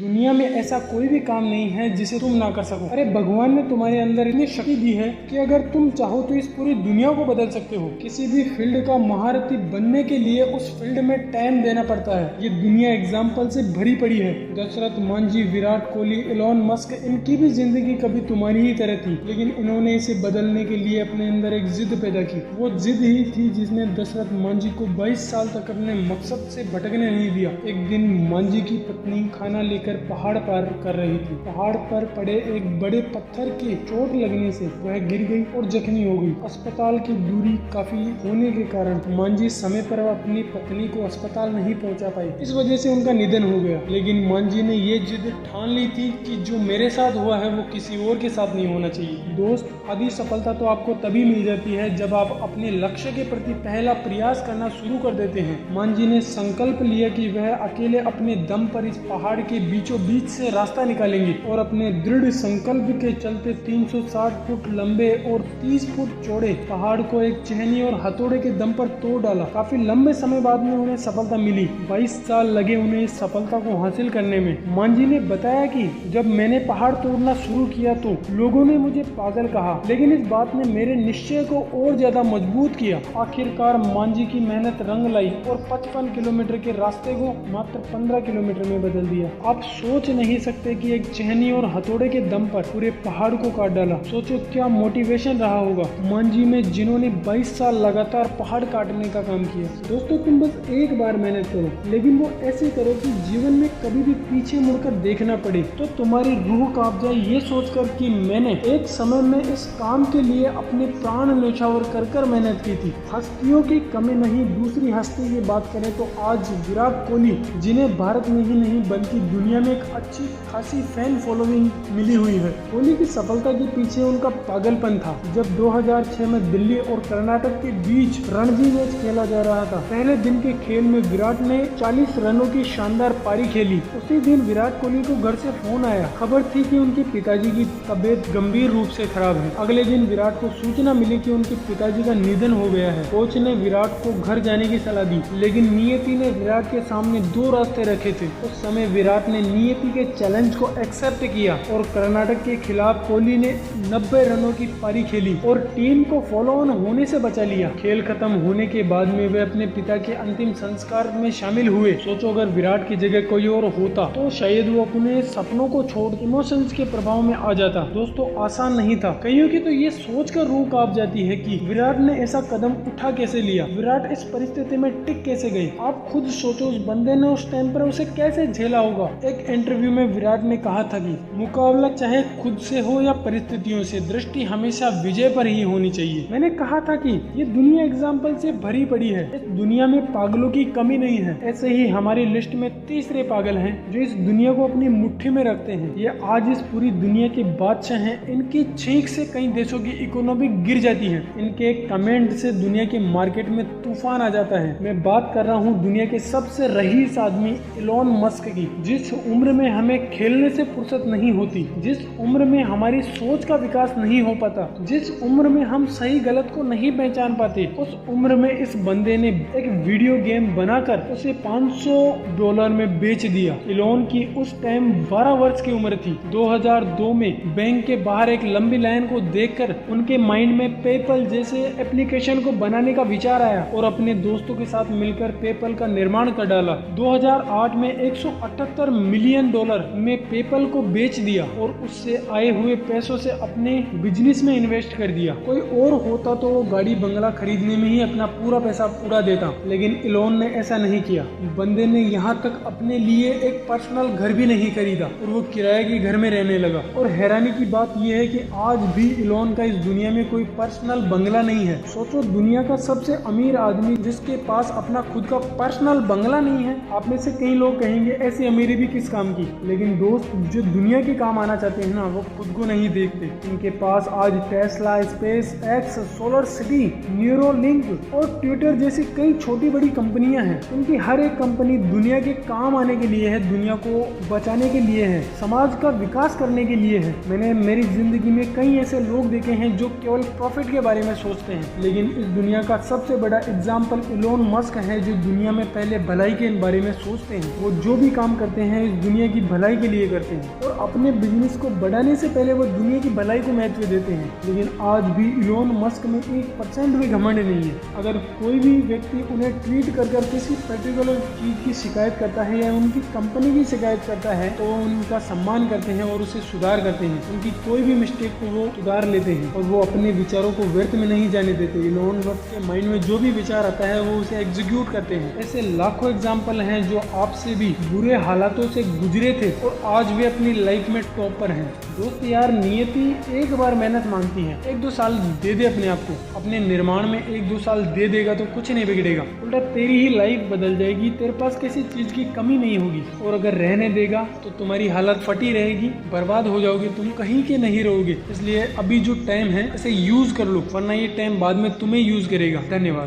दुनिया में ऐसा कोई भी काम नहीं है जिसे तुम ना कर सको। अरे भगवान ने तुम्हारे अंदर इतनी शक्ति दी है कि अगर तुम चाहो तो इस पूरी दुनिया को बदल सकते हो। किसी भी फील्ड का महारथी बनने के लिए उस फील्ड में टाइम देना पड़ता है। ये दुनिया एग्जाम्पल से भरी पड़ी है। दशरथ मांझी, विराट कोहली, एलोन मस्क, इनकी भी जिंदगी कभी तुम्हारी ही तरह थी, लेकिन इन्होंने इसे बदलने के लिए अपने अंदर एक जिद पैदा की। वो जिद ही थी जिसने दशरथ मांझी को 22 साल तक अपने मकसद से भटकने नहीं दिया। एक दिन मांझी की पत्नी खाना लेकर पहाड़ पार कर रही थी। पहाड़ पर पड़े एक बड़े पत्थर के चोट लगने से वह गिर गई और जख्मी हो गई। अस्पताल की दूरी काफी होने के कारण मांझी समय पर अपनी पत्नी को अस्पताल नहीं पहुंचा पाई। इस वजह से उनका निधन हो गया। लेकिन मांझी ने ये जिद ठान ली थी कि जो मेरे साथ हुआ है वो किसी और के साथ नहीं होना चाहिए। दोस्त, आधी सफलता तो आपको तभी मिल जाती है जब आप अपने लक्ष्य के प्रति पहला प्रयास करना शुरू कर देते हैं। मांझी ने संकल्प लिया कि वह अकेले अपने दम पर इस पहाड़ के बीचों बीच से रास्ता निकालेंगे और अपने दृढ़ संकल्प के चलते 360 फुट लंबे और 30 फुट चौड़े पहाड़ को एक चहनी और हथौड़े के दम पर तोड़ डाला। काफी लंबे समय बाद में उन्हें सफलता मिली। 22 साल लगे उन्हें इस सफलता को हासिल करने में। मांझी ने बताया कि जब मैंने पहाड़ तोड़ना शुरू किया तो लोगों ने मुझे पागल कहा, लेकिन इस बात ने मेरे निश्चय को और ज्यादा मजबूत किया। आखिरकार मांझी की मेहनत रंग लाई और 55 किलोमीटर के रास्ते को मात्र 15 किलोमीटर में बदल दिया। आप सोच नहीं सकते कि एक चहनी और हथौड़े के दम पर पूरे पहाड़ को काट डाला। सोचो क्या मोटिवेशन रहा होगा मांझी में, जिन्होंने 22 साल लगातार पहाड़ काटने का काम किया। दोस्तों, तुम बस एक बार मेहनत करो, लेकिन वो ऐसे करो कि जीवन में कभी भी पीछे मुड़कर देखना पड़े तो तुम्हारी रूह कांप जाए, ये सोचकर कि मैंने एक समय में इस काम के लिए अपने प्राण न्यौछावर कर मेहनत की थी। हस्तियों की कमी नहीं, दूसरी हस्ती की बात करें तो आज विराट कोहली, जिन्हें भारत में ही नहीं बल्कि दुनिया में एक अच्छी खासी फैन फॉलोइंग मिली हुई है। कोहली की सफलता के पीछे उनका पागलपन था। जब 2006 में दिल्ली और कर्नाटक के बीच रणजी मैच खेला जा रहा था, पहले दिन के खेल में विराट ने 40 रनों की शानदार पारी खेली। उसी दिन विराट कोहली को घर से फोन आया। खबर थी कि उनके पिताजी की तबीयत गंभीर रूप से खराब है। अगले दिन विराट को सूचना मिली कि उनके पिताजी का निधन हो गया है। कोच ने विराट को घर जाने की सलाह दी, लेकिन नियति ने विराट के सामने दो रास्ते रखे थे। उस समय विराट ने नियति के चैलेंज को एक्सेप्ट किया और कर्नाटक के खिलाफ कोहली ने 90 रनों की पारी खेली और टीम को फॉलो ऑन होने से बचा लिया। खेल खत्म होने के बाद में वे अपने पिता के अंतिम संस्कार में शामिल हुए। सोचो अगर विराट की जगह कोई और होता तो शायद वो अपने सपनों को छोड़ इमोशंस के प्रभाव में आ जाता। दोस्तों, आसान नहीं था। कईयों की तो ये सोचकर रूह कांप जाती है कि विराट ने ऐसा कदम उठा कैसे लिया, विराट इस परिस्थिति में टिक कैसे गए। आप खुद सोचो उस बंदे ने उस टाइम पर उसे कैसे झेला होगा। एक इंटरव्यू में विराट ने कहा था कि मुकाबला चाहे खुद से हो या परिस्थितियों से, दृष्टि हमेशा विजय पर ही होनी चाहिए। मैंने कहा था कि ये दुनिया एग्जाम्पल से भरी पड़ी है। इस दुनिया में पागलों की कमी नहीं है। ऐसे ही हमारी लिस्ट में तीसरे पागल हैं जो इस दुनिया को अपनी मुट्ठी में रखते हैं। ये आज इस पूरी दुनिया के बादशाह हैं। इनकी छींक से कई देशों की इकोनॉमी गिर जाती है। इनके एक कमेंट से दुनिया के मार्केट में तूफान आ जाता है। मैं बात कर रहा हूँ दुनिया के सबसे रईस आदमी एलोन मस्क की। जिस उम्र में हमें खेलने से फुर्सत नहीं होती, जिस उम्र में हमारी सोच का विकास नहीं हो पाता, जिस उम्र में हम सही गलत को नहीं पहचान पाते, उस उम्र में इस बंदे ने एक वीडियो गेम बनाकर उसे $500 में बेच दिया। एलोन की उस टाइम 12 वर्ष की उम्र थी। 2002 में बैंक के बाहर एक लंबी लाइन को देखकर उनके माइंड में पेपल जैसे एप्लीकेशन को बनाने का विचार आया और अपने दोस्तों के साथ मिलकर पेपल का निर्माण कर डाला। 2008 में $178 मिलियन में पेपल को बेच दिया और उससे आए हुए पैसों से अपने बिजनेस में इन्वेस्ट कर दिया। कोई और होता तो वो गाड़ी बंगला खरीदने में ही अपना पूरा पैसा उड़ा देता, लेकिन एलोन ने ऐसा नहीं किया। बंदे ने यहाँ तक अपने लिए एक पर्सनल घर भी नहीं खरीदा और वो किराए के घर में रहने लगा। और हैरानी की बात यह है कि आज भी एलोन का इस दुनिया में कोई पर्सनल बंगला नहीं है। सोचो दुनिया का सबसे अमीर आदमी जिसके पास अपना खुद का पर्सनल बंगला नहीं है। आप में से कई लोग कहेंगे ऐसी अमीरी भी किस काम की, लेकिन दोस्त जो दुनिया के काम आना चाहते हैं ना, वो खुद को नहीं देखते। इनके पास आज Tesla, space x, solar city, Neuralink और ट्विटर जैसी कई छोटी बड़ी कंपनियां हैं। इनकी हर एक कंपनी दुनिया के काम आने के लिए है, दुनिया को बचाने के लिए है, समाज का विकास करने के लिए है। मैंने मेरी जिंदगी में कई ऐसे लोग देखे हैं जो केवल प्रॉफिट के बारे में सोचते हैं, लेकिन इस दुनिया का सबसे बड़ा एग्जाम्पल एलोन मस्क है जो दुनिया में पहले भलाई के बारे में सोचते हैं। वो जो भी काम करते हैं इस दुनिया की भलाई के लिए करते हैं और अपने बिजनेस को बढ़ाने से पहले वो दुनिया की भलाई को महत्व देते हैं। लेकिन आज भी इलोन मस्क में 1% भी घमंड नहीं है। अगर कोई भी व्यक्ति उन्हें ट्वीट कर किसी पर्टिकुलर चीज की शिकायत करता है या उनकी कंपनी की शिकायत करता है तो उनका सम्मान करते हैं और उसे सुधार करते हैं। उनकी कोई भी मिस्टेक को वो सुधार लेते हैं और वो अपने विचारों को व्यर्थ में नहीं जाने देते। इलोन मस्क के माइंड में जो भी विचार आता है वो उसे एग्जीक्यूट करते हैं। ऐसे लाखों एग्जाम्पल हैं जो आपसे भी बुरे हालातों से गुजरे थे और आज वे अपनी लाइफ में टॉप पर हैं। दोस्त यार, नियति एक बार मेहनत मांगती है। 1-2 साल दे दे अपने आप को, अपने निर्माण में 1-2 साल दे देगा तो कुछ नहीं बिगड़ेगा, उल्टा तेरी ही लाइफ बदल जाएगी। तेरे पास किसी चीज की कमी नहीं होगी और अगर रहने देगा तो तुम्हारी हालत फटी रहेगी, बर्बाद हो जाओगे, तुम कहीं के नहीं रहोगे। इसलिए अभी जो टाइम है इसे यूज कर लो, वरना ये टाइम बाद में तुम्हें यूज करेगा। धन्यवाद।